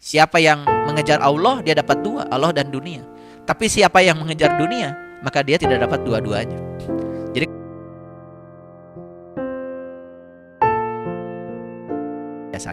Siapa yang mengejar Allah, dia dapat dua, Allah dan dunia. Tapi siapa yang mengejar dunia, maka dia tidak dapat dua-duanya. Jadi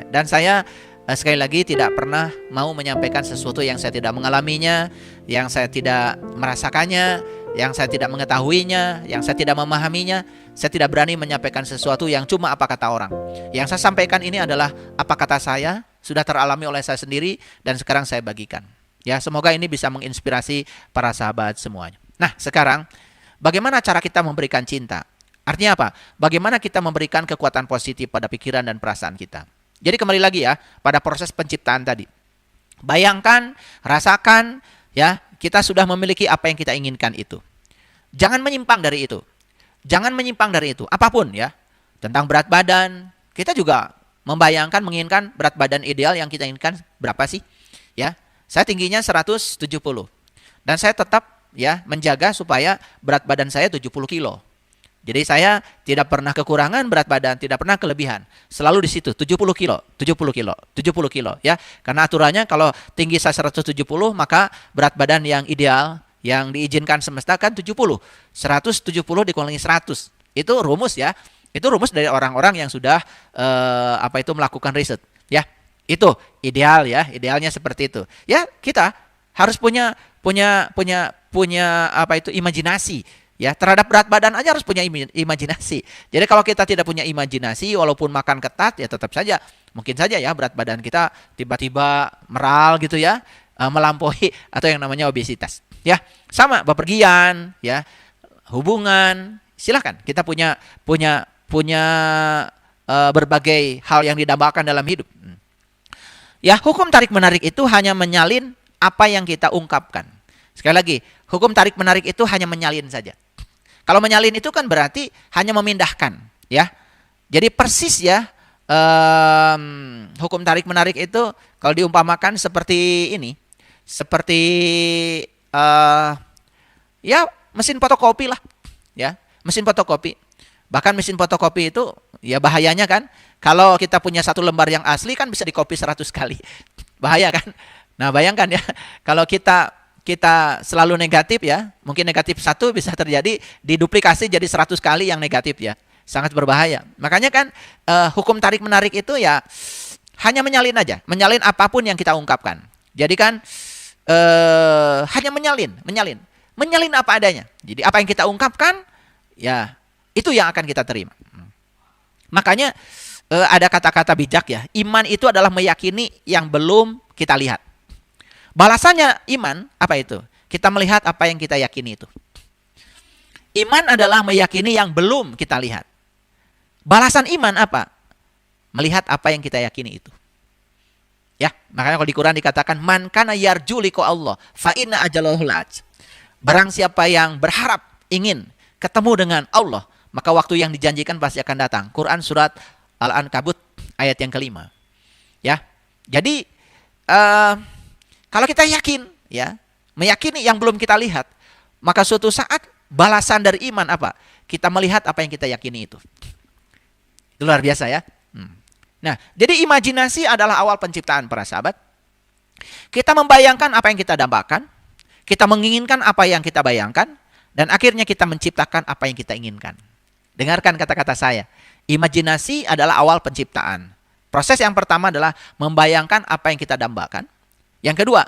dan saya sekali lagi tidak pernah mau menyampaikan sesuatu yang saya tidak mengalaminya, yang saya tidak merasakannya, yang saya tidak mengetahuinya, yang saya tidak memahaminya. Saya tidak berani menyampaikan sesuatu yang cuma apa kata orang. Yang saya sampaikan ini adalah apa kata saya, sudah teralami oleh saya sendiri dan sekarang saya bagikan. Ya, semoga ini bisa menginspirasi para sahabat semuanya. Nah, sekarang bagaimana cara kita memberikan cinta? Artinya apa? Bagaimana kita memberikan kekuatan positif pada pikiran dan perasaan kita? Jadi kembali lagi ya, pada proses penciptaan tadi. Bayangkan, rasakan, ya, kita sudah memiliki apa yang kita inginkan itu. Jangan menyimpang dari itu. Jangan menyimpang dari itu, apapun ya. Tentang berat badan, kita juga membayangkan, menginginkan berat badan ideal yang kita inginkan berapa sih? Ya, saya tingginya 170. Dan saya tetap ya menjaga supaya berat badan saya 70 kilo. Jadi saya tidak pernah kekurangan berat badan, tidak pernah kelebihan. Selalu di situ 70 kilo, 70 kilo, 70 kilo ya. Karena aturannya kalau tinggi saya 170 maka berat badan yang ideal yang diizinkan semesta kan 70. 170 dikurangi 100. Itu rumus ya. Itu rumus dari orang-orang yang sudah melakukan riset ya. Itu ideal ya, idealnya seperti itu. Ya, kita harus punya imajinasi. Ya, terhadap berat badan aja harus punya imajinasi. Jadi kalau kita tidak punya imajinasi, walaupun makan ketat, ya tetap saja, mungkin saja ya berat badan kita tiba-tiba meral gitu ya, melampaui atau yang namanya obesitas. Ya, sama bepergian, ya, hubungan, silahkan. Kita punya berbagai hal yang didambakan dalam hidup. Ya, hukum tarik menarik itu hanya menyalin apa yang kita ungkapkan. Sekali lagi, hukum tarik menarik itu hanya menyalin saja. Kalau menyalin itu kan berarti hanya memindahkan, ya. Jadi persis ya, hukum tarik menarik itu kalau diumpamakan seperti ini, seperti ya mesin fotokopi lah, ya, mesin fotokopi. Bahkan mesin fotokopi itu ya bahayanya kan, kalau kita punya satu lembar yang asli kan bisa dikopi 100 kali, bahaya kan. Nah bayangkan ya, kalau kita selalu negatif ya, mungkin negatif 1 bisa terjadi diduplikasi jadi 100 kali yang negatif ya. Sangat berbahaya. Makanya kan hukum tarik menarik itu ya hanya menyalin aja, menyalin apapun yang kita ungkapkan. Jadi kan hanya menyalin apa adanya. Jadi apa yang kita ungkapkan ya itu yang akan kita terima. Makanya ada kata-kata bijak ya, iman itu adalah meyakini yang belum kita lihat. Balasannya iman apa itu? Kita melihat apa yang kita yakini itu. Iman adalah meyakini yang belum kita lihat. Balasan iman apa? Melihat apa yang kita yakini itu. Ya, makanya kalau di Quran dikatakan man kana yarju liqa Allah fa inna ajalahu la'at. Barang siapa yang berharap ingin ketemu dengan Allah, maka waktu yang dijanjikan pasti akan datang. Quran surat Al-Ankabut ayat yang kelima. Ya. Jadi kalau kita yakin, ya, meyakini yang belum kita lihat, maka suatu saat balasan dari iman apa? Kita melihat apa yang kita yakini itu. Itu luar biasa ya. Nah, jadi imajinasi adalah awal penciptaan para sahabat. Kita membayangkan apa yang kita dambakan, kita menginginkan apa yang kita bayangkan, dan akhirnya kita menciptakan apa yang kita inginkan. Dengarkan kata-kata saya. Imajinasi adalah awal penciptaan. Proses yang pertama adalah membayangkan apa yang kita dambakan. Yang kedua,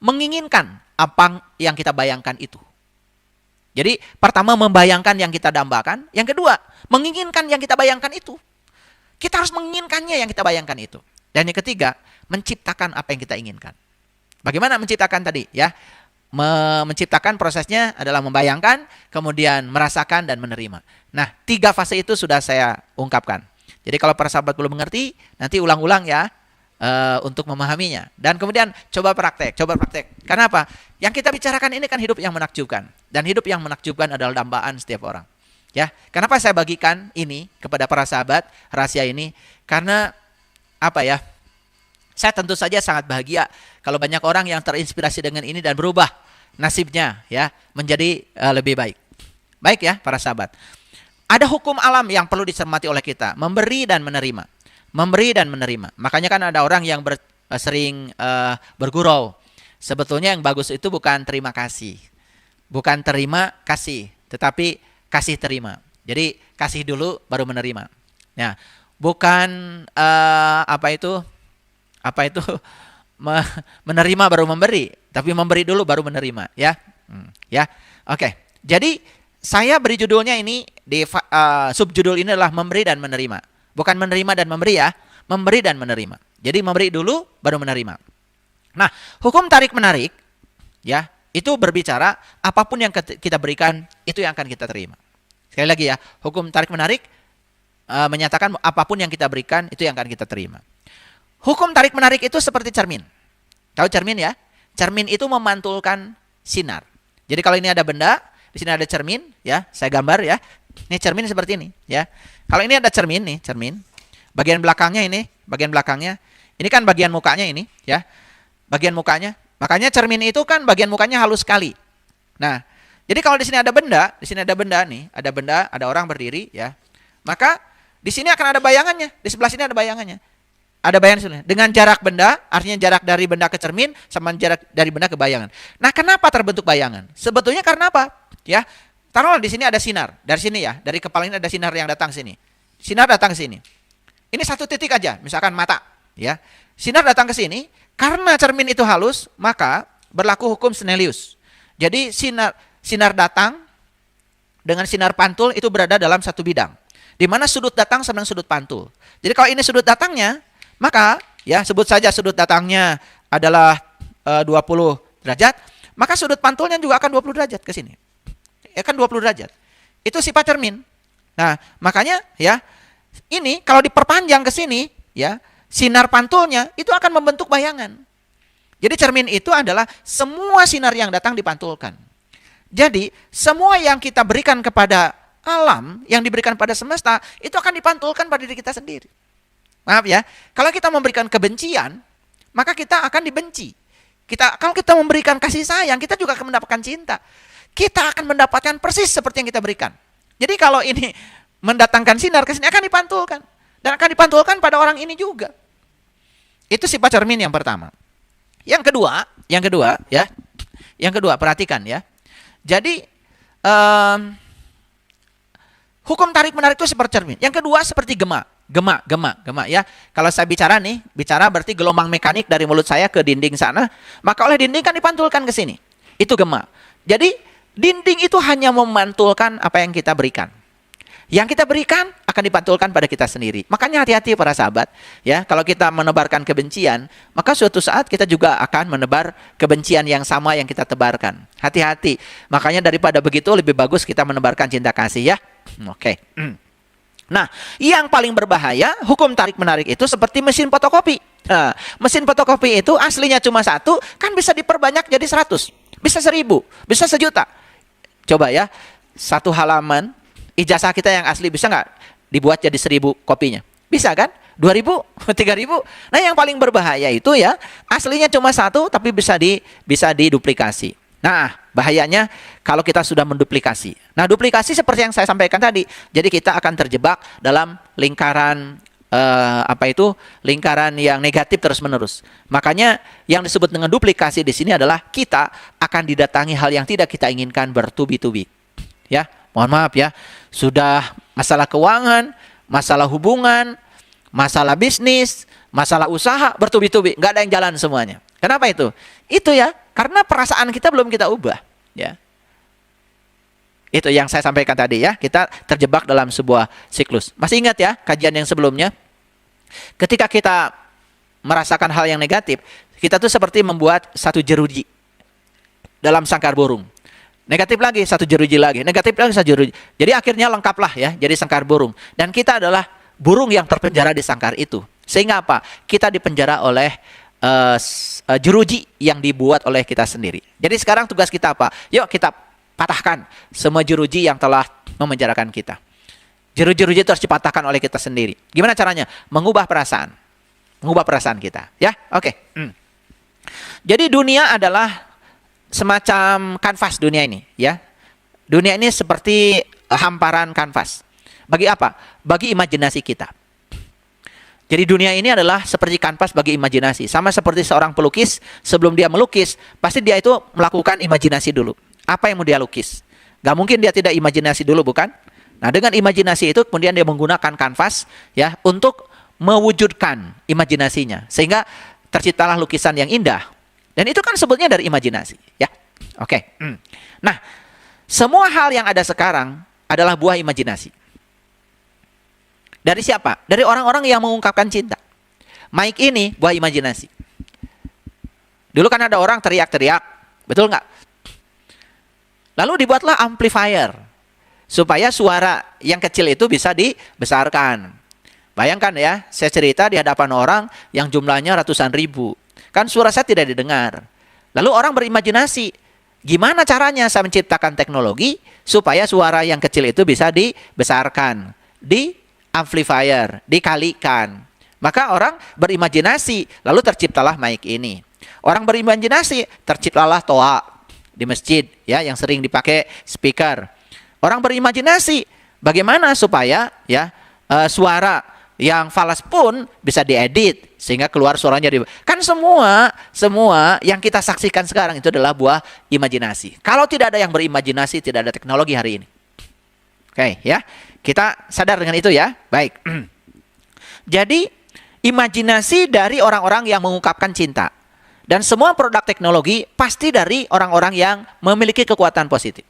menginginkan apa yang kita bayangkan itu. Jadi, pertama membayangkan yang kita dambakan. Yang kedua, menginginkan yang kita bayangkan itu. Kita harus menginginkannya yang kita bayangkan itu. Dan yang ketiga, menciptakan apa yang kita inginkan. Bagaimana menciptakan tadi? Ya, menciptakan prosesnya adalah membayangkan, kemudian merasakan dan menerima. Nah, 3 fase itu sudah saya ungkapkan. Jadi kalau para sahabat belum mengerti, nanti ulang-ulang ya. Untuk memahaminya. Dan kemudian coba praktek. Karena apa? Yang kita bicarakan ini kan hidup yang menakjubkan. Dan hidup yang menakjubkan adalah dambaan setiap orang. Ya, kenapa saya bagikan ini kepada para sahabat, rahasia ini? Karena apa ya? Saya tentu saja sangat bahagia kalau banyak orang yang terinspirasi dengan ini dan berubah nasibnya ya menjadi lebih baik. Baik ya, para sahabat. Ada hukum alam yang perlu dicermati oleh kita, memberi dan menerima. Memberi dan menerima. Makanya kan ada orang yang sering bergurau. Sebetulnya yang bagus itu bukan terima kasih. Bukan terima kasih, tetapi kasih terima. Jadi kasih dulu baru menerima. Ya, bukan apa itu menerima baru memberi, tapi memberi dulu baru menerima. Ya, ya, oke. Jadi saya beri judulnya ini di subjudul ini adalah memberi dan menerima. Bukan menerima dan memberi ya, memberi dan menerima. Jadi memberi dulu baru menerima. Nah, hukum tarik menarik ya, itu berbicara apapun yang kita berikan itu yang akan kita terima. Sekali lagi ya, hukum tarik menarik menyatakan apapun yang kita berikan itu yang akan kita terima. Hukum tarik menarik itu seperti cermin. Tahu cermin ya? Cermin itu memantulkan sinar. Jadi kalau ini ada benda, di sini ada cermin ya, saya gambar ya. Ini cermin seperti ini ya. Kalau ini ada cermin nih, cermin. Bagian belakangnya ini, bagian belakangnya. Ini kan bagian mukanya ini ya. Bagian mukanya. Makanya cermin itu kan bagian mukanya halus sekali. Nah, jadi kalau di sini ada benda nih, ada benda, ada orang berdiri ya. Maka di sini akan ada bayangannya, di sebelah sini ada bayangannya. Ada bayangan dengan jarak benda, artinya jarak dari benda ke cermin sama jarak dari benda ke bayangan. Nah, kenapa terbentuk bayangan? Sebetulnya karena apa? Ya, taruhlah di sini ada sinar, dari sini ya, dari kepala ini ada sinar yang datang sini. Sinar datang ke sini. Ini satu titik aja, misalkan mata, ya. Sinar datang ke sini, karena cermin itu halus, maka berlaku hukum Snellius. Jadi sinar datang dengan sinar pantul itu berada dalam satu bidang. Di mana sudut datang sama sudut pantul. Jadi kalau ini sudut datangnya, maka ya sebut saja sudut datangnya adalah 20 derajat, maka sudut pantulnya juga akan 20 derajat ke sini. Ya kan 20 derajat. Itu sifat cermin. Nah, makanya ya ini kalau diperpanjang ke sini ya, sinar pantulnya itu akan membentuk bayangan. Jadi cermin itu adalah semua sinar yang datang dipantulkan. Jadi semua yang kita berikan kepada alam, yang diberikan pada semesta, itu akan dipantulkan pada diri kita sendiri. Maaf ya, kalau kita memberikan kebencian, maka kita akan dibenci. Kalau kita memberikan kasih sayang, kita juga akan mendapatkan cinta. Kita akan mendapatkan persis seperti yang kita berikan. Jadi kalau ini mendatangkan sinar ke sini akan dipantulkan. Dan akan dipantulkan pada orang ini juga. Itu sifat cermin yang pertama. Yang kedua ya. Yang kedua, perhatikan ya. Jadi hukum tarik menarik itu seperti cermin. Yang kedua seperti gema ya. Kalau saya bicara berarti gelombang mekanik dari mulut saya ke dinding sana, maka oleh dinding kan dipantulkan ke sini. Itu gema. Jadi dinding itu hanya memantulkan apa yang kita berikan. Yang kita berikan akan dipantulkan pada kita sendiri. Makanya hati-hati para sahabat, ya. Kalau kita menebarkan kebencian, maka suatu saat kita juga akan menebar kebencian yang sama yang kita tebarkan. Hati-hati. Makanya daripada begitu lebih bagus kita menebarkan cinta kasih ya. Oke. Nah, yang paling berbahaya hukum tarik menarik itu seperti mesin fotokopi. Nah, mesin fotokopi itu aslinya cuma satu, kan bisa diperbanyak jadi 100, bisa 1000, bisa 1.000.000. Coba ya, satu halaman ijazah kita yang asli bisa nggak dibuat jadi 1000 kopinya? Bisa kan? 2000, 3000. Nah, yang paling berbahaya itu ya aslinya cuma satu tapi bisa diduplikasi. Nah, bahayanya kalau kita sudah menduplikasi. Nah, duplikasi seperti yang saya sampaikan tadi. Jadi kita akan terjebak dalam lingkaran lingkaran yang negatif terus-menerus. Makanya yang disebut dengan duplikasi di sini adalah kita akan didatangi hal yang tidak kita inginkan bertubi-tubi. Ya, mohon maaf ya. Sudah masalah keuangan, masalah hubungan, masalah bisnis, masalah usaha bertubi-tubi, nggak ada yang jalan semuanya. Kenapa itu? Itu ya, karena perasaan kita belum kita ubah, ya. Itu yang saya sampaikan tadi ya, kita terjebak dalam sebuah siklus. Masih ingat ya kajian yang sebelumnya? Ketika kita merasakan hal yang negatif, kita tuh seperti membuat satu jeruji dalam sangkar burung. Negatif lagi, satu jeruji lagi. Negatif lagi, satu jeruji. Jadi akhirnya lengkaplah ya, jadi sangkar burung. Dan kita adalah burung yang terpenjara di sangkar itu. Sehingga apa? Kita dipenjara oleh jeruji yang dibuat oleh kita sendiri. Jadi sekarang tugas kita apa? Yuk kita patahkan semua jeruji yang telah memenjarakan kita. Jeruji-jeruji itu harus dipatahkan oleh kita sendiri. Gimana caranya? Mengubah perasaan. Mengubah perasaan kita. Ya, oke. Jadi dunia adalah semacam kanvas dunia ini, ya. Dunia ini seperti hamparan kanvas. Bagi apa? Bagi imajinasi kita. Jadi dunia ini adalah seperti kanvas bagi imajinasi. Sama seperti seorang pelukis, sebelum dia melukis, pasti dia itu melakukan imajinasi dulu. Apa yang mau dia lukis? Gak mungkin dia tidak imajinasi dulu, bukan? Nah, dengan imajinasi itu kemudian dia menggunakan kanvas ya untuk mewujudkan imajinasinya. Sehingga terciptalah lukisan yang indah. Dan itu kan sebetulnya dari imajinasi. Ya, oke. Nah, semua hal yang ada sekarang adalah buah imajinasi. Dari siapa? Dari orang-orang yang mengungkapkan cinta. Mic ini buah imajinasi. Dulu kan ada orang teriak-teriak, betul nggak? Lalu dibuatlah amplifier supaya suara yang kecil itu bisa dibesarkan. Bayangkan ya, saya cerita di hadapan orang yang jumlahnya ratusan ribu. Kan suara saya tidak didengar. Lalu orang berimajinasi, gimana caranya saya menciptakan teknologi supaya suara yang kecil itu bisa dibesarkan, amplifier, dikalikan. Maka orang berimajinasi, lalu terciptalah mic ini. Orang berimajinasi, terciptalah toa di masjid ya yang sering dipakai speaker. Orang berimajinasi, bagaimana supaya ya suara yang falas pun bisa diedit sehingga keluar suaranya kan semua yang kita saksikan sekarang itu adalah buah imajinasi. Kalau tidak ada yang berimajinasi, tidak ada teknologi hari ini. Oke, ya. Kita sadar dengan itu ya. Baik. Jadi, imajinasi dari orang-orang yang mengungkapkan cinta. Dan semua produk teknologi pasti dari orang-orang yang memiliki kekuatan positif.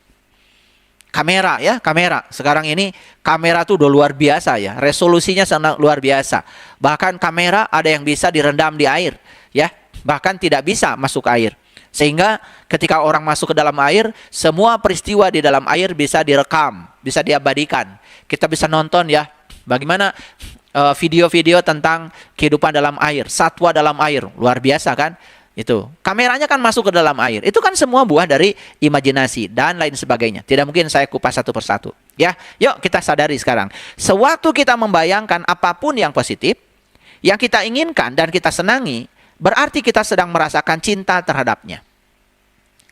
Kamera ya, kamera. Sekarang ini kamera tuh udah luar biasa ya. Resolusinya sangat luar biasa. Bahkan kamera ada yang bisa direndam di air ya. Bahkan tidak bisa masuk air. Sehingga ketika orang masuk ke dalam air, semua peristiwa di dalam air bisa direkam, bisa diabadikan. Kita bisa nonton ya, bagaimana video-video tentang kehidupan dalam air, satwa dalam air, luar biasa kan? Itu kameranya kan masuk ke dalam air. Itu kan semua buah dari imajinasi dan lain sebagainya. Tidak mungkin saya kupas satu persatu. Ya, yuk kita sadari sekarang. Sewaktu kita membayangkan apapun yang positif, yang kita inginkan dan kita senangi, berarti kita sedang merasakan cinta terhadapnya.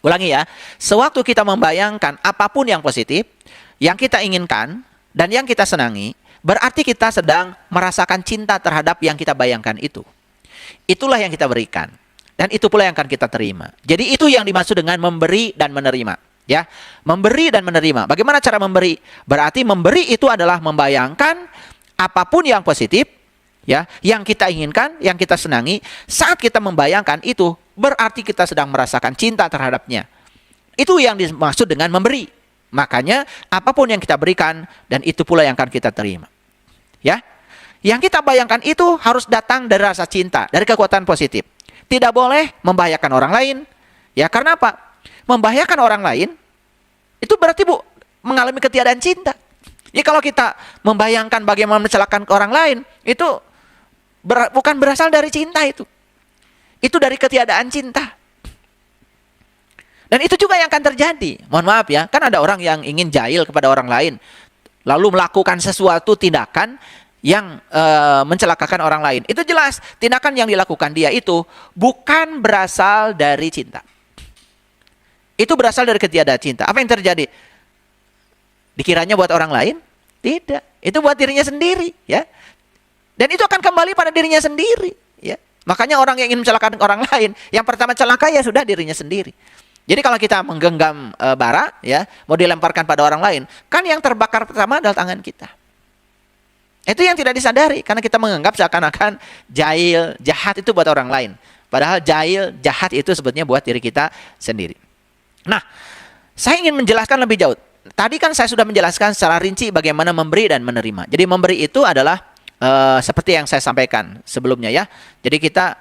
Ulangi ya, sewaktu kita membayangkan apapun yang positif, yang kita inginkan dan yang kita senangi, berarti kita sedang merasakan cinta terhadap yang kita bayangkan itu. Itulah yang kita berikan. Dan itu pula yang akan kita terima. Jadi itu yang dimaksud dengan memberi dan menerima. Ya, memberi dan menerima. Bagaimana cara memberi? Berarti memberi itu adalah membayangkan apapun yang positif, ya, yang kita inginkan, yang kita senangi. Saat kita membayangkan itu, berarti kita sedang merasakan cinta terhadapnya. Itu yang dimaksud dengan memberi. Makanya apapun yang kita berikan, dan itu pula yang akan kita terima. Ya, yang kita bayangkan itu harus datang dari rasa cinta, dari kekuatan positif. Tidak boleh membahayakan orang lain. Ya, karena apa? Membahayakan orang lain itu berarti mengalami ketiadaan cinta. Ya, kalau kita membayangkan bagaimana mencelakakan orang lain, itu bukan berasal dari cinta itu. Itu dari ketiadaan cinta. Dan itu juga yang akan terjadi. Mohon maaf ya, kan ada orang yang ingin jahil kepada orang lain, lalu melakukan sesuatu tindakan yang mencelakakan orang lain. Itu jelas, tindakan yang dilakukan dia itu bukan berasal dari cinta. Itu berasal dari ketiadaan cinta. Apa yang terjadi? Dikiranya buat orang lain? Tidak. Itu buat dirinya sendiri, ya. Dan itu akan kembali pada dirinya sendiri, ya. Makanya orang yang ingin mencelakakan orang lain, yang pertama celaka ya sudah dirinya sendiri. Jadi kalau kita menggenggam bara, ya, mau dilemparkan pada orang lain, kan yang terbakar pertama adalah tangan kita. Itu yang tidak disadari, karena kita menganggap seakan-akan jahil, jahat itu buat orang lain. Padahal jahil, jahat itu sebetulnya buat diri kita sendiri. Nah, saya ingin menjelaskan lebih jauh. Tadi kan saya sudah menjelaskan secara rinci bagaimana memberi dan menerima. Jadi memberi itu adalah seperti yang saya sampaikan sebelumnya ya. Jadi kita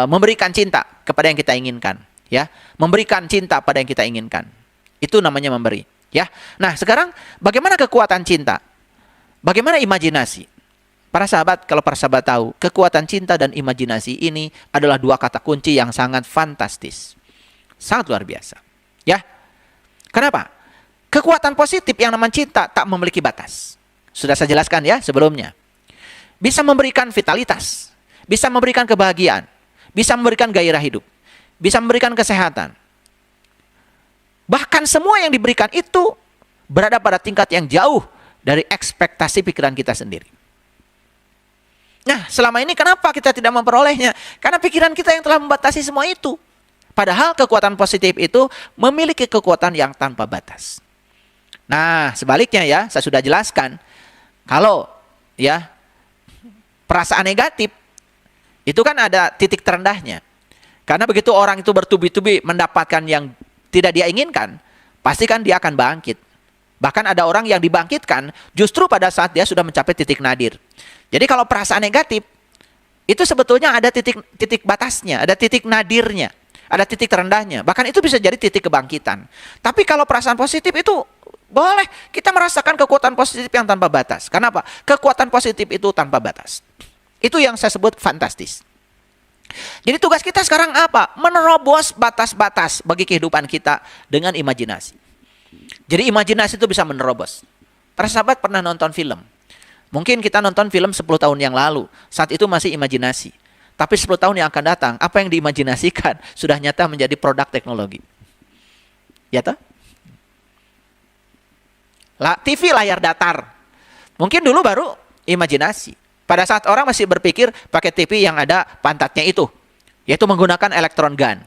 memberikan cinta kepada yang kita inginkan. Ya, memberikan cinta pada yang kita inginkan. Itu namanya memberi. Ya. Nah, sekarang bagaimana kekuatan cinta? Bagaimana imajinasi? Para sahabat, kalau para sahabat tahu, kekuatan cinta dan imajinasi ini adalah dua kata kunci yang sangat fantastis. Sangat luar biasa. Ya. Kenapa? Kekuatan positif yang namanya cinta tak memiliki batas. Sudah saya jelaskan ya sebelumnya. Bisa memberikan vitalitas, bisa memberikan kebahagiaan, bisa memberikan gairah hidup, bisa memberikan kesehatan. Bahkan semua yang diberikan itu berada pada tingkat yang jauh dari ekspektasi pikiran kita sendiri. Nah, selama ini kenapa kita tidak memperolehnya? Karena pikiran kita yang telah membatasi semua itu. Padahal kekuatan positif itu memiliki kekuatan yang tanpa batas. Nah, sebaliknya ya, saya sudah jelaskan. Kalau ya perasaan negatif itu kan ada titik terendahnya. Karena begitu orang itu bertubi-tubi mendapatkan yang tidak dia inginkan, pasti kan dia akan bangkit. Bahkan ada orang yang dibangkitkan justru pada saat dia sudah mencapai titik nadir. Jadi kalau perasaan negatif, itu sebetulnya ada titik batasnya, ada titik nadirnya, ada titik terendahnya. Bahkan itu bisa jadi titik kebangkitan. Tapi kalau perasaan positif itu boleh kita merasakan kekuatan positif yang tanpa batas. Kenapa? Kekuatan positif itu tanpa batas. Itu yang saya sebut fantastis. Jadi tugas kita sekarang apa? Menerobos batas-batas bagi kehidupan kita dengan imajinasi. Jadi imajinasi itu bisa menerobos. Para sahabat pernah nonton film. Mungkin kita nonton film 10 tahun yang lalu. Saat itu masih imajinasi. Tapi 10 tahun yang akan datang, apa yang diimajinasikan sudah nyata menjadi produk teknologi. Ya toh? TV layar datar. Mungkin dulu baru imajinasi. Pada saat orang masih berpikir pakai TV yang ada pantatnya itu. Yaitu menggunakan elektron gun.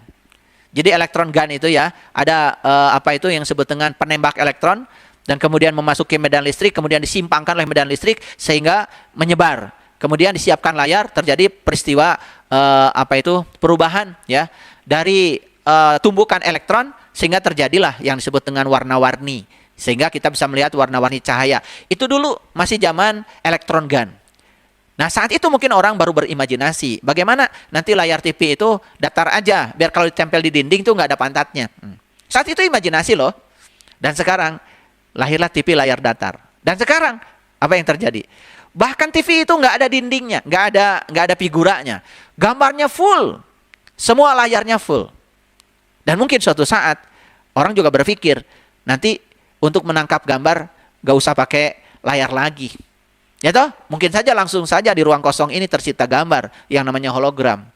Jadi elektron gun itu ya, ada apa itu yang disebut dengan penembak elektron. Dan kemudian memasuki medan listrik, kemudian disimpangkan oleh medan listrik sehingga menyebar. Kemudian disiapkan layar, terjadi peristiwa apa itu perubahan ya dari tumbukan elektron sehingga terjadilah yang disebut dengan warna-warni. Sehingga kita bisa melihat warna-warni cahaya. Itu dulu masih zaman elektron gun. Nah saat itu mungkin orang baru berimajinasi. Bagaimana nanti layar TV itu datar aja, biar kalau ditempel di dinding tuh nggak ada pantatnya. Saat itu imajinasi loh. Dan sekarang lahirlah TV layar datar. Dan sekarang apa yang terjadi? Bahkan TV itu nggak ada dindingnya, nggak ada figuranya, gambarnya full, semua layarnya full. Dan mungkin suatu saat orang juga berpikir nanti untuk menangkap gambar nggak usah pakai layar lagi, ya toh? Mungkin saja langsung saja di ruang kosong ini tercipta gambar yang namanya hologram.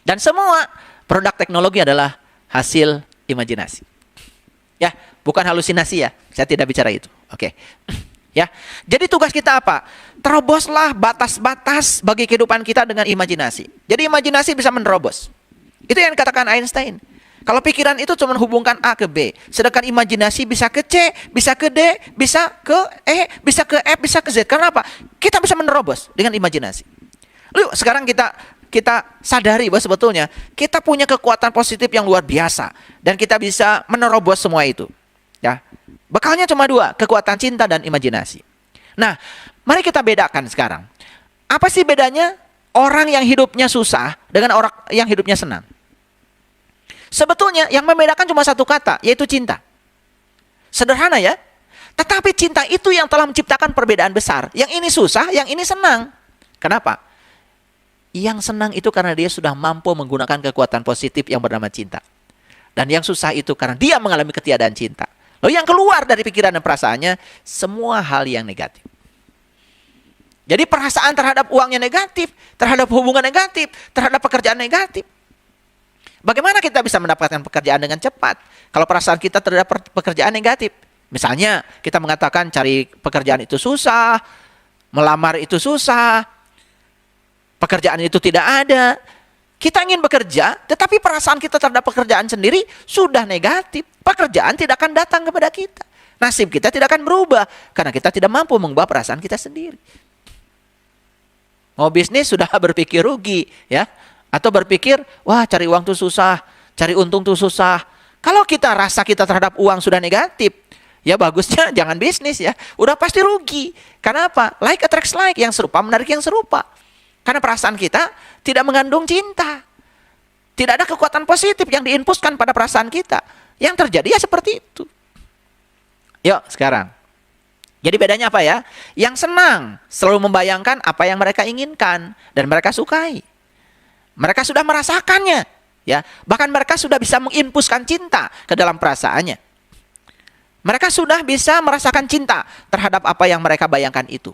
Dan semua produk teknologi adalah hasil imajinasi. Ya, bukan halusinasi ya. Saya tidak bicara itu. Oke. Ya. Jadi tugas kita apa? Teroboslah batas-batas bagi kehidupan kita dengan imajinasi. Jadi imajinasi bisa menerobos. Itu yang dikatakan Einstein. Kalau pikiran itu cuma hubungkan A ke B, sedangkan imajinasi bisa ke C, bisa ke D, bisa ke E, bisa ke F, bisa ke Z. Karena apa? Kita bisa menerobos dengan imajinasi. Lalu sekarang kita sadari bahwa sebetulnya kita punya kekuatan positif yang luar biasa dan kita bisa menerobos semua itu. Ya, bekalnya cuma dua, kekuatan cinta dan imajinasi. Nah, mari kita bedakan sekarang. Apa sih bedanya orang yang hidupnya susah dengan orang yang hidupnya senang? Sebetulnya yang membedakan cuma satu kata, yaitu cinta. Sederhana ya. Tetapi cinta itu yang telah menciptakan perbedaan besar. Yang ini susah, yang ini senang. Kenapa? Yang senang itu karena dia sudah mampu menggunakan kekuatan positif yang bernama cinta. Dan yang susah itu karena dia mengalami ketiadaan cinta. Lalu yang keluar dari pikiran dan perasaannya, semua hal yang negatif. Jadi perasaan terhadap uangnya negatif, terhadap hubungan negatif, terhadap pekerjaan negatif. Bagaimana kita bisa mendapatkan pekerjaan dengan cepat kalau perasaan kita terhadap pekerjaan negatif? Misalnya kita mengatakan cari pekerjaan itu susah, melamar itu susah, pekerjaan itu tidak ada. Kita ingin bekerja, tetapi perasaan kita terhadap pekerjaan sendiri sudah negatif. Pekerjaan tidak akan datang kepada kita. Nasib kita tidak akan berubah karena kita tidak mampu mengubah perasaan kita sendiri. Mau bisnis sudah berpikir rugi, ya. Atau berpikir, wah cari uang tuh susah, cari untung tuh susah. Kalau kita rasa kita terhadap uang sudah negatif, ya bagusnya jangan bisnis ya. Udah pasti rugi. Karena apa? Like attracts like, yang serupa menarik yang serupa. Karena perasaan kita tidak mengandung cinta. Tidak ada kekuatan positif yang diinpuskan pada perasaan kita. Yang terjadi ya seperti itu. Yuk sekarang. Jadi bedanya apa ya? Yang senang selalu membayangkan apa yang mereka inginkan dan mereka sukai. Mereka sudah merasakannya, ya. Bahkan mereka sudah bisa menginpuskan cinta ke dalam perasaannya. Mereka sudah bisa merasakan cinta terhadap apa yang mereka bayangkan itu.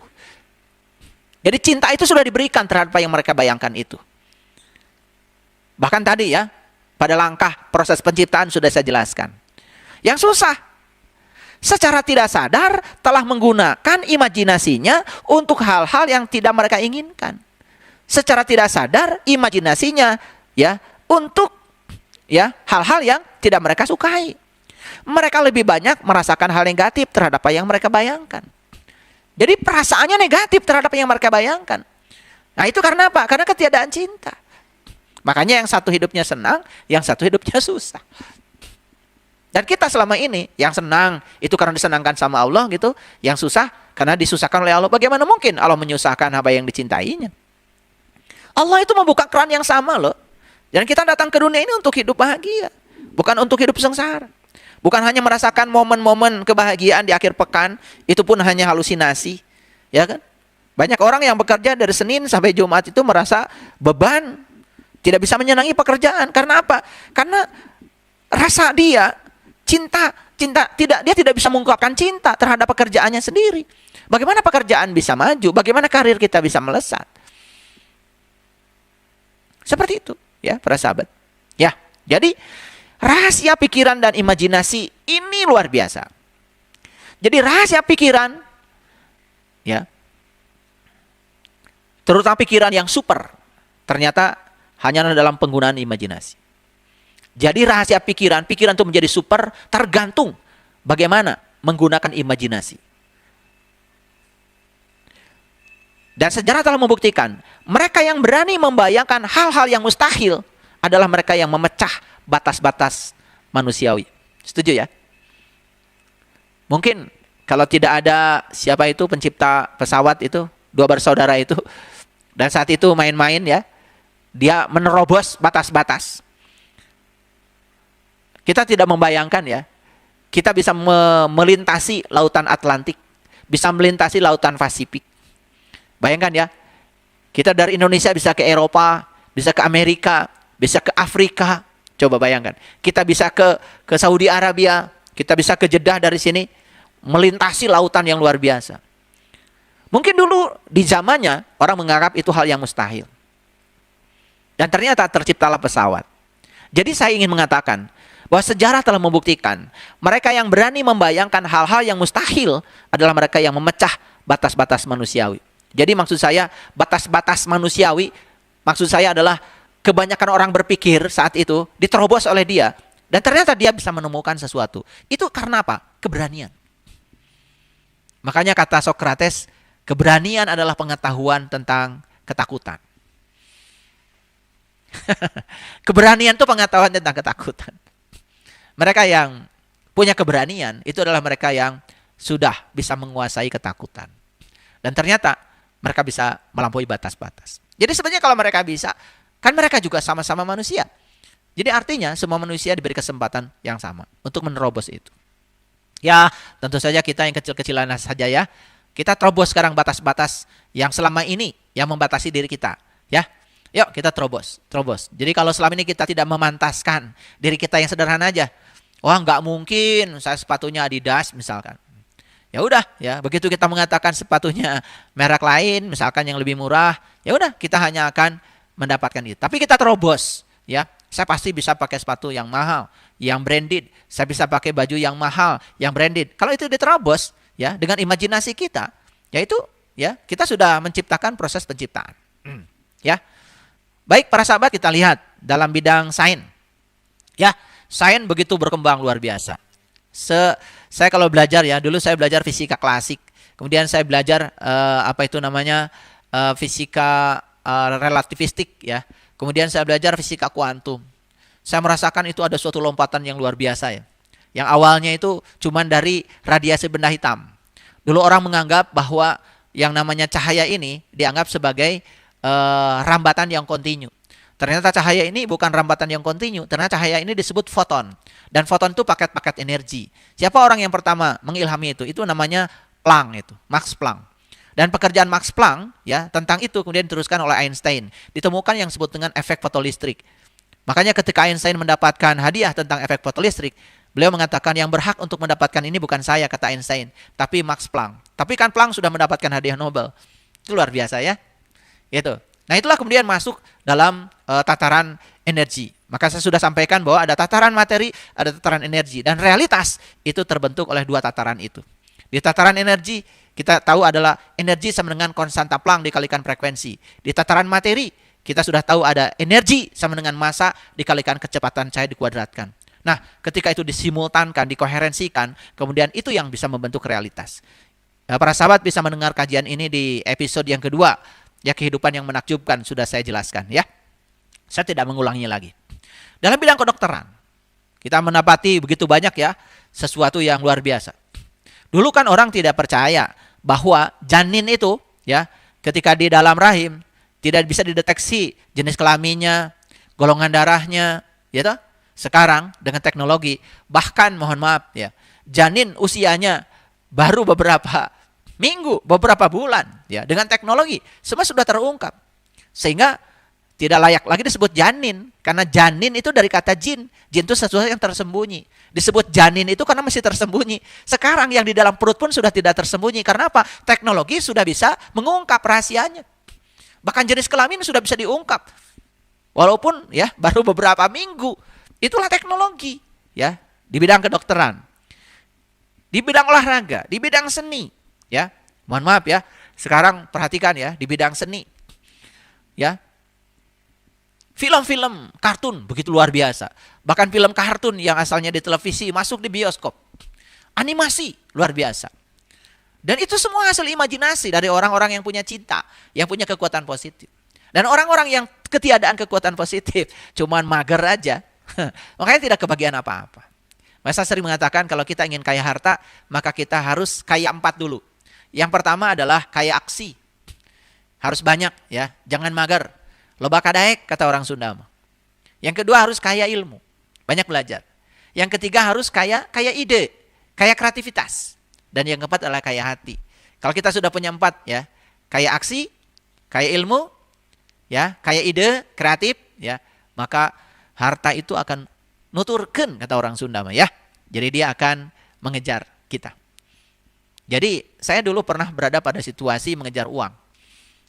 Jadi cinta itu sudah diberikan terhadap apa yang mereka bayangkan itu. Bahkan tadi ya, pada langkah proses penciptaan sudah saya jelaskan. Yang susah, secara tidak sadar telah menggunakan imajinasinya untuk hal-hal yang tidak mereka inginkan. secara tidak sadar imajinasinya ya untuk ya hal-hal yang tidak mereka sukai. Mereka lebih banyak merasakan hal negatif terhadap apa yang mereka bayangkan. Jadi perasaannya negatif terhadap yang mereka bayangkan. Nah itu karena apa? Karena ketiadaan cinta. Makanya yang satu hidupnya senang, yang satu hidupnya susah. Dan kita selama ini, yang senang itu karena disenangkan sama Allah gitu, yang susah karena disusahkan oleh Allah. Bagaimana mungkin Allah menyusahkan hamba yang dicintainya? Allah itu membuka keran yang sama loh. Dan kita datang ke dunia ini untuk hidup bahagia, bukan untuk hidup sengsara. Bukan hanya merasakan momen-momen kebahagiaan di akhir pekan, itu pun hanya halusinasi, ya kan? Banyak orang yang bekerja dari Senin sampai Jumat itu merasa beban, tidak bisa menyenangi pekerjaan. Karena apa? Karena rasa dia dia tidak bisa mengungkapkan cinta terhadap pekerjaannya sendiri. Bagaimana pekerjaan bisa maju? Bagaimana karir kita bisa melesat? Seperti itu, ya, para sahabat. Ya, jadi rahasia pikiran dan imajinasi ini luar biasa. Jadi rahasia pikiran, ya, terutama pikiran yang super, ternyata hanya dalam penggunaan imajinasi. Jadi rahasia pikiran itu menjadi super tergantung bagaimana menggunakan imajinasi. Dan sejarah telah membuktikan, mereka yang berani membayangkan hal-hal yang mustahil adalah mereka yang memecah batas-batas manusiawi. Setuju ya? Mungkin kalau tidak ada siapa itu pencipta pesawat itu, dua bersaudara itu, dan saat itu main-main ya, dia menerobos batas-batas. Kita tidak membayangkan ya, kita bisa melintasi lautan Atlantik, bisa melintasi lautan Pasifik. Bayangkan ya, kita dari Indonesia bisa ke Eropa, bisa ke Amerika, bisa ke Afrika. Coba bayangkan, kita bisa ke Saudi Arabia, kita bisa ke Jeddah dari sini, melintasi lautan yang luar biasa. Mungkin dulu di zamannya orang menganggap itu hal yang mustahil. Dan ternyata terciptalah pesawat. Jadi saya ingin mengatakan bahwa sejarah telah membuktikan mereka yang berani membayangkan hal-hal yang mustahil adalah mereka yang memecah batas-batas manusiawi. Jadi maksud saya batas-batas manusiawi, maksud saya adalah kebanyakan orang berpikir saat itu diterobos oleh dia. Dan ternyata dia bisa menemukan sesuatu. Itu karena apa? Keberanian. Makanya kata Socrates, keberanian adalah pengetahuan tentang ketakutan. Keberanian itu pengetahuan tentang ketakutan. Mereka yang punya keberanian, itu adalah mereka yang sudah bisa menguasai ketakutan. Dan ternyata mereka bisa melampaui batas-batas. Jadi sebenarnya kalau mereka bisa, kan mereka juga sama-sama manusia. Jadi artinya semua manusia diberi kesempatan yang sama untuk menerobos itu. Ya, tentu saja kita yang kecil-kecilan saja ya. Kita terobos sekarang batas-batas yang selama ini yang membatasi diri kita. Ya, yuk kita terobos. Jadi kalau selama ini kita tidak memantaskan diri kita yang sederhana aja. Wah, nggak mungkin saya sepatunya Adidas misalkan. Ya udah, ya begitu kita mengatakan sepatunya merek lain, misalkan yang lebih murah, ya udah kita hanya akan mendapatkan itu. Tapi kita terobos, ya. Saya pasti bisa pakai sepatu yang mahal, yang branded. Saya bisa pakai baju yang mahal, yang branded. Kalau itu diterobos, ya dengan imajinasi kita, ya itu, ya kita sudah menciptakan proses penciptaan. Ya, baik para sahabat, kita lihat dalam bidang sains. Ya, sains begitu berkembang luar biasa. Saya kalau belajar ya, dulu saya belajar fisika klasik, kemudian saya belajar fisika relativistik ya, kemudian saya belajar fisika kuantum. Saya merasakan itu ada suatu lompatan yang luar biasa ya, yang awalnya itu cuman dari radiasi benda hitam. Dulu orang menganggap bahwa yang namanya cahaya ini dianggap sebagai rambatan yang kontinu. Ternyata cahaya ini bukan rambatan yang kontinu, ternyata cahaya ini disebut foton. Dan foton itu paket-paket energi. Siapa orang yang pertama mengilhami itu? Itu namanya Planck itu, Max Planck. Dan pekerjaan Max Planck ya tentang itu kemudian diteruskan oleh Einstein. Ditemukan yang disebut dengan efek fotolistrik. Makanya ketika Einstein mendapatkan hadiah tentang efek fotolistrik, beliau mengatakan yang berhak untuk mendapatkan ini bukan saya, kata Einstein, tapi Max Planck. Tapi kan Planck sudah mendapatkan hadiah Nobel. Itu luar biasa ya. Gitu. Nah itulah kemudian masuk dalam tataran energi. Maka saya sudah sampaikan bahwa ada tataran materi, ada tataran energi. Dan realitas itu terbentuk oleh dua tataran itu. Di tataran energi kita tahu adalah energi sama dengan konstanta Planck dikalikan frekuensi. Di tataran materi, kita sudah tahu ada energi sama dengan massa dikalikan kecepatan cahaya dikuadratkan. Nah, ketika itu disimultankan, dikoherensikan, kemudian itu yang bisa membentuk realitas. Para sahabat bisa mendengar kajian ini di episode yang kedua, ya, kehidupan yang menakjubkan, sudah saya jelaskan, ya. Saya tidak mengulanginya lagi. Dalam bidang kedokteran, kita mendapati begitu banyak, ya, sesuatu yang luar biasa. Dulu kan orang tidak percaya bahwa janin itu, ya, ketika di dalam rahim tidak bisa dideteksi jenis kelaminnya, golongan darahnya, ya toh? Sekarang dengan teknologi, bahkan mohon maaf, ya, janin usianya baru beberapa minggu, beberapa bulan, ya, dengan teknologi semua sudah terungkap. Sehingga tidak layak lagi disebut janin, karena janin itu dari kata jin. Jin itu sesuatu yang tersembunyi. Disebut janin itu karena masih tersembunyi. Sekarang yang di dalam perut pun sudah tidak tersembunyi. Karena apa? Teknologi sudah bisa mengungkap rahasianya. Bahkan jenis kelamin sudah bisa diungkap. Walaupun, ya, baru beberapa minggu. Itulah teknologi, ya, di bidang kedokteran. Di bidang olahraga, di bidang seni, ya. Mohon maaf, ya. Sekarang perhatikan, ya, di bidang seni. Ya. Film-film kartun begitu luar biasa. Bahkan film kartun yang asalnya di televisi masuk di bioskop. Animasi luar biasa. Dan itu semua hasil imajinasi dari orang-orang yang punya cinta, yang punya kekuatan positif. Dan orang-orang yang ketiadaan kekuatan positif, cuman mager aja, makanya tidak kebagian apa-apa. Saya sering mengatakan kalau kita ingin kaya harta, maka kita harus kaya 4 dulu. Yang pertama adalah kaya aksi. Harus banyak, ya, jangan mager. Loba kadaek kata orang Sunda. Yang kedua harus kaya ilmu, banyak belajar. Yang ketiga harus kaya ide, kaya kreativitas. Dan yang keempat adalah kaya hati. Kalau kita sudah punya 4, ya, kaya aksi, kaya ilmu, ya, kaya ide, kreatif, ya, maka harta itu akan nuturkeun kata orang Sunda, ya. Jadi dia akan mengejar kita. Jadi saya dulu pernah berada pada situasi mengejar uang.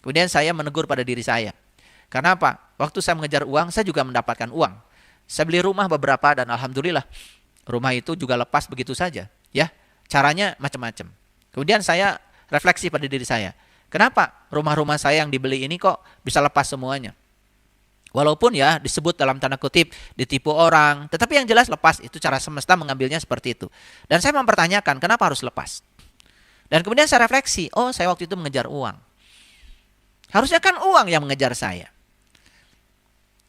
Kemudian saya menegur pada diri saya. Karena apa? Waktu saya mengejar uang, saya juga mendapatkan uang. Saya beli rumah beberapa dan alhamdulillah rumah itu juga lepas begitu saja, ya. Caranya macam-macam. Kemudian saya refleksi pada diri saya. Kenapa rumah-rumah saya yang dibeli ini kok bisa lepas semuanya? Walaupun, ya, disebut dalam tanda kutip ditipu orang, tetapi yang jelas lepas. Itu cara semesta mengambilnya seperti itu. Dan saya mempertanyakan kenapa harus lepas. Dan kemudian saya refleksi, oh, saya waktu itu mengejar uang. Harusnya kan uang yang mengejar saya.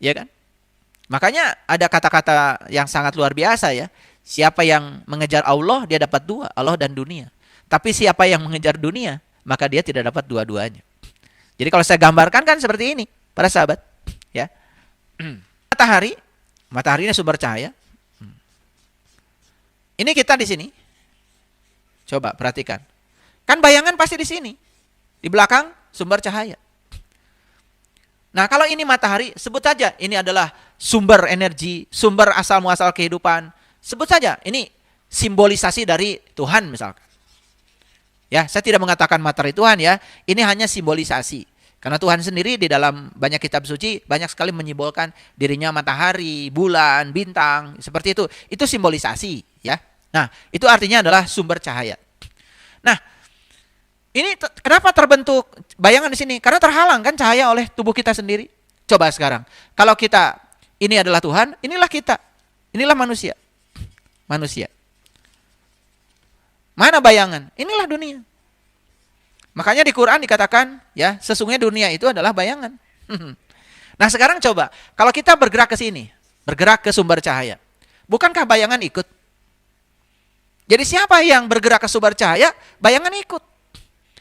Ya kan? Makanya ada kata-kata yang sangat luar biasa, ya. Siapa yang mengejar Allah, dia dapat 2, Allah dan dunia. Tapi siapa yang mengejar dunia, maka dia tidak dapat dua-duanya. Jadi kalau saya gambarkan kan seperti ini, para sahabat, ya. Matahari ini sumber cahaya. Ini kita di sini. Coba perhatikan. Kan bayangan pasti di sini. Di belakang sumber cahaya. Nah, kalau ini matahari, sebut saja ini adalah sumber energi, sumber asal muasal kehidupan. Sebut saja, ini simbolisasi dari Tuhan misalkan. Ya, saya tidak mengatakan materi Tuhan, ya. Ini hanya simbolisasi. Karena Tuhan sendiri di dalam banyak kitab suci banyak sekali menyimbolkan dirinya matahari, bulan, bintang, seperti itu. Itu simbolisasi, ya. Nah, itu artinya adalah sumber cahaya. Nah, ini kenapa terbentuk bayangan di sini? Karena terhalang kan cahaya oleh tubuh kita sendiri. Coba sekarang, kalau kita ini adalah Tuhan, inilah kita. Inilah manusia. Manusia. Mana bayangan? Inilah dunia. Makanya di Quran dikatakan, ya, sesungguhnya dunia itu adalah bayangan. Nah, sekarang coba, kalau kita bergerak ke sini, bergerak ke sumber cahaya, bukankah bayangan ikut? Jadi siapa yang bergerak ke sumber cahaya, bayangan ikut.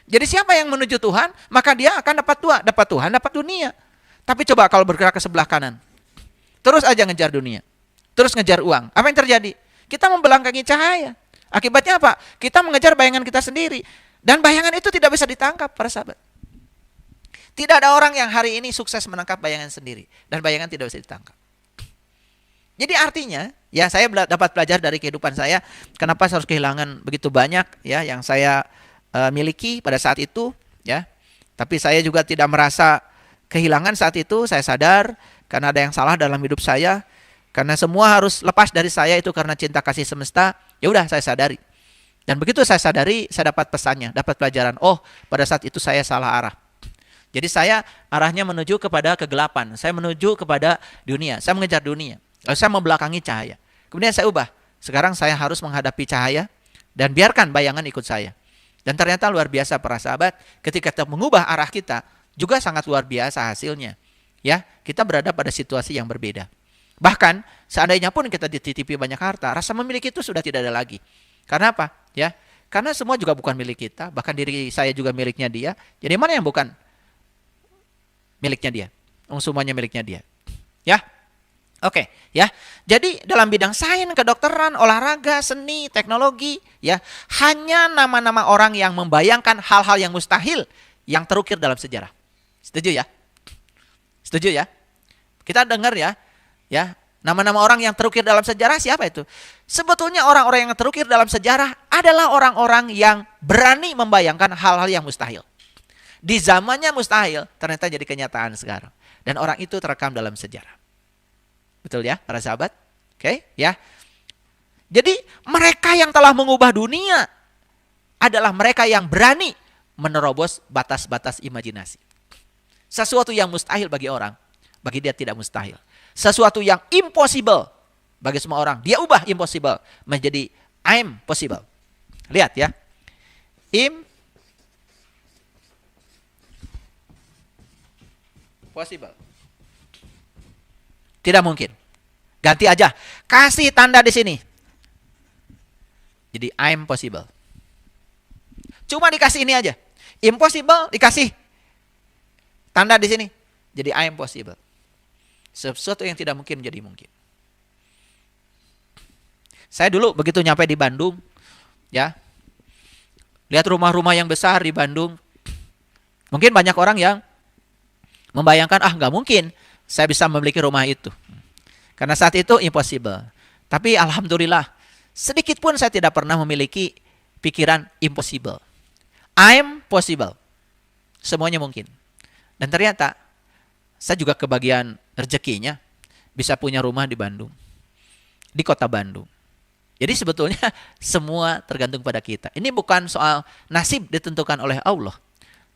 Jadi siapa yang menuju Tuhan, maka dia akan dapat 2, dapat Tuhan, dapat dunia. Tapi coba kalau bergerak ke sebelah kanan, terus aja ngejar dunia, terus ngejar uang, apa yang terjadi? Kita membelangkangi cahaya. Akibatnya apa? Kita mengejar bayangan kita sendiri. Dan bayangan itu tidak bisa ditangkap, para sahabat. Tidak ada orang yang hari ini sukses menangkap bayangan sendiri. Dan bayangan tidak bisa ditangkap. Jadi artinya, ya, saya dapat belajar dari kehidupan saya. Kenapa saya harus kehilangan begitu banyak, ya, yang saya miliki pada saat itu, ya. Tapi saya juga tidak merasa kehilangan saat itu. Saya sadar karena ada yang salah dalam hidup saya. Karena semua harus lepas dari saya itu karena cinta kasih semesta. Ya udah, saya sadari. Dan begitu saya sadari, saya dapat pesannya, dapat pelajaran. Oh, pada saat itu saya salah arah. Jadi saya arahnya menuju kepada kegelapan. Saya menuju kepada dunia. Saya mengejar dunia. Lalu saya membelakangi cahaya. Kemudian saya ubah. Sekarang saya harus menghadapi cahaya dan biarkan bayangan ikut saya. Dan ternyata luar biasa para sahabat, ketika kita mengubah arah kita, juga sangat luar biasa hasilnya. Ya, kita berada pada situasi yang berbeda. Bahkan seandainya pun kita dititipi banyak harta, rasa memiliki itu sudah tidak ada lagi. Karena apa? Ya, karena semua juga bukan milik kita, bahkan diri saya juga miliknya dia. Jadi mana yang bukan miliknya dia? Semuanya miliknya dia. Ya, oke, ya. Jadi dalam bidang sains, kedokteran, olahraga, seni, teknologi, ya, hanya nama-nama orang yang membayangkan hal-hal yang mustahil yang terukir dalam sejarah. Setuju ya? Setuju ya? Kita dengar ya, ya. Nama-nama orang yang terukir dalam sejarah siapa itu? Sebetulnya orang-orang yang terukir dalam sejarah adalah orang-orang yang berani membayangkan hal-hal yang mustahil. Di zamannya mustahil, ternyata jadi kenyataan sekarang. Dan orang itu terekam dalam sejarah. Betul ya, para sahabat? Oke, ya. Jadi mereka yang telah mengubah dunia adalah mereka yang berani menerobos batas-batas imajinasi. Sesuatu yang mustahil bagi orang, bagi dia tidak mustahil. Sesuatu yang impossible bagi semua orang, dia ubah impossible menjadi I'm possible. Lihat ya. Impossible. Tidak mungkin. Ganti aja. Kasih tanda di sini. Jadi I'm possible. Cuma dikasih ini aja. Impossible dikasih tanda di sini. Jadi I'm possible. Sesuatu yang tidak mungkin menjadi mungkin. Saya dulu begitu nyampe di Bandung, ya, lihat rumah-rumah yang besar di Bandung. Mungkin banyak orang yang membayangkan, nggak mungkin saya bisa memiliki rumah itu. Karena saat itu impossible. Tapi alhamdulillah, sedikit pun saya tidak pernah memiliki pikiran impossible. I'm possible. Semuanya mungkin. Dan ternyata saya juga kebagian rezekinya bisa punya rumah di Bandung. Di kota Bandung. Jadi sebetulnya semua tergantung pada kita. Ini bukan soal nasib ditentukan oleh Allah.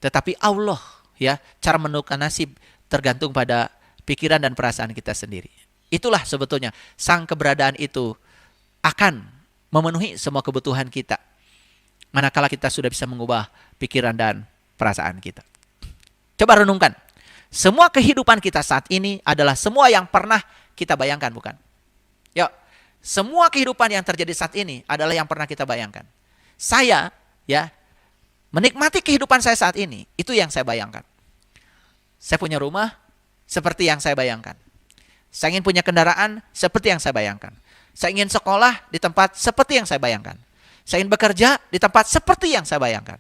Tetapi Allah, ya, cara menentukan nasib tergantung pada pikiran dan perasaan kita sendiri. Itulah sebetulnya sang keberadaan itu akan memenuhi semua kebutuhan kita. Manakala kita sudah bisa mengubah pikiran dan perasaan kita. Coba renungkan. Semua kehidupan kita saat ini adalah semua yang pernah kita bayangkan, bukan? Yuk, semua kehidupan yang terjadi saat ini adalah yang pernah kita bayangkan. Saya, ya, menikmati kehidupan saya saat ini, itu yang saya bayangkan. Saya punya rumah seperti yang saya bayangkan. Saya ingin punya kendaraan seperti yang saya bayangkan. Saya ingin sekolah di tempat seperti yang saya bayangkan. Saya ingin bekerja di tempat seperti yang saya bayangkan.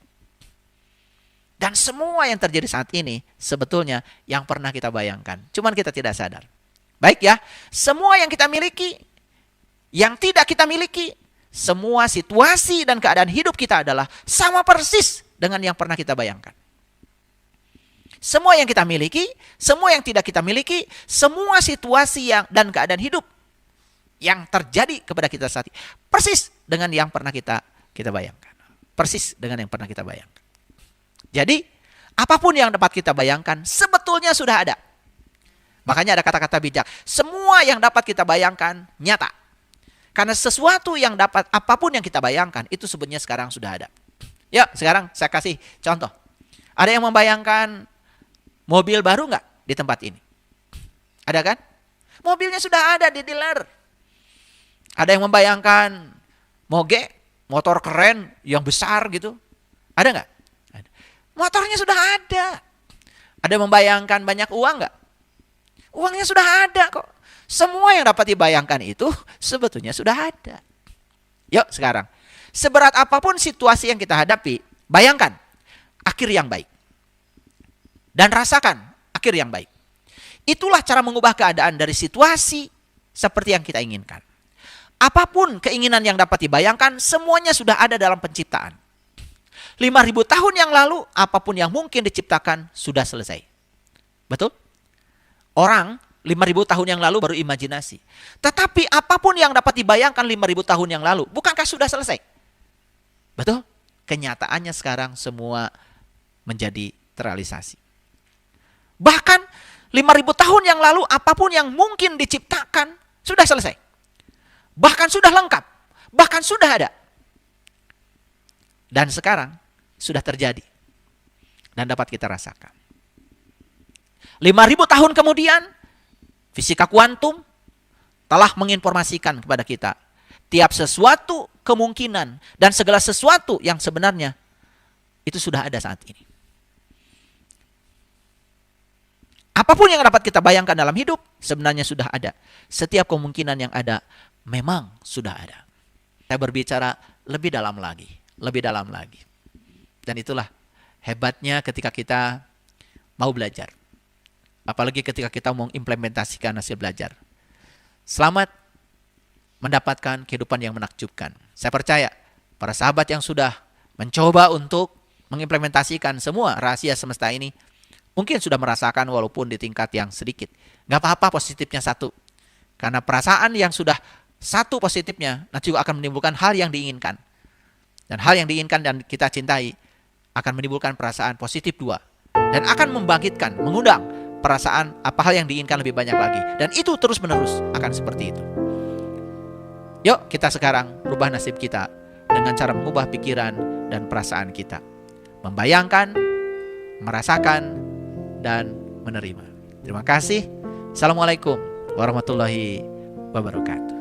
Dan semua yang terjadi saat ini sebetulnya yang pernah kita bayangkan. Cuman kita tidak sadar. Baik ya, semua yang kita miliki, yang tidak kita miliki, semua situasi dan keadaan hidup kita adalah sama persis dengan yang pernah kita bayangkan. Semua yang kita miliki, semua yang tidak kita miliki, semua situasi yang dan keadaan hidup yang terjadi kepada kita saat ini, persis dengan yang pernah kita bayangkan. Persis dengan yang pernah kita bayangkan. Jadi, apapun yang dapat kita bayangkan, sebetulnya sudah ada. Makanya ada kata-kata bijak. Semua yang dapat kita bayangkan, nyata. Karena sesuatu yang dapat, apapun yang kita bayangkan, itu sebenarnya sekarang sudah ada. Yuk, sekarang saya kasih contoh. Ada yang membayangkan mobil baru nggak di tempat ini? Ada kan? Mobilnya sudah ada di dealer. Ada yang membayangkan moge, motor keren, yang besar gitu. Ada nggak? Motornya sudah ada. Ada yang membayangkan banyak uang nggak? Uangnya sudah ada kok. Semua yang dapat dibayangkan itu sebetulnya sudah ada. Yuk sekarang. Seberat apapun situasi yang kita hadapi, bayangkan akhir yang baik. Dan rasakan akhir yang baik. Itulah cara mengubah keadaan dari situasi seperti yang kita inginkan. Apapun keinginan yang dapat dibayangkan, semuanya sudah ada dalam penciptaan. 5.000 tahun yang lalu, apapun yang mungkin diciptakan sudah selesai. Betul? Orang 5.000 tahun yang lalu baru imajinasi. Tetapi apapun yang dapat dibayangkan 5.000 tahun yang lalu, bukankah sudah selesai? Betul? Kenyataannya sekarang semua menjadi terrealisasi. Bahkan 5.000 tahun yang lalu apapun yang mungkin diciptakan sudah selesai. Bahkan sudah lengkap. Bahkan sudah ada. Dan sekarang sudah terjadi. Dan dapat kita rasakan. 5.000 tahun kemudian, fisika kuantum telah menginformasikan kepada kita tiap sesuatu kemungkinan dan segala sesuatu yang sebenarnya itu sudah ada saat ini. Apapun yang dapat kita bayangkan dalam hidup sebenarnya sudah ada. Setiap kemungkinan yang ada memang sudah ada. Saya berbicara lebih dalam lagi, lebih dalam lagi. Dan itulah hebatnya ketika kita mau belajar. Apalagi ketika kita mau implementasikan hasil belajar. Selamat mendapatkan kehidupan yang menakjubkan. Saya percaya para sahabat yang sudah mencoba untuk mengimplementasikan semua rahasia semesta ini, mungkin sudah merasakan walaupun di tingkat yang sedikit. Gak apa-apa positifnya satu. Karena perasaan yang sudah satu positifnya nanti juga akan menimbulkan hal yang diinginkan. Dan hal yang diinginkan dan kita cintai akan menimbulkan perasaan positif dua. Dan akan membangkitkan, mengundang perasaan apa hal yang diinginkan lebih banyak lagi. Dan itu terus menerus akan seperti itu. Yuk kita sekarang rubah nasib kita dengan cara mengubah pikiran dan perasaan kita. Membayangkan, merasakan, dan menerima. Terima kasih. Assalamualaikum warahmatullahi wabarakatuh.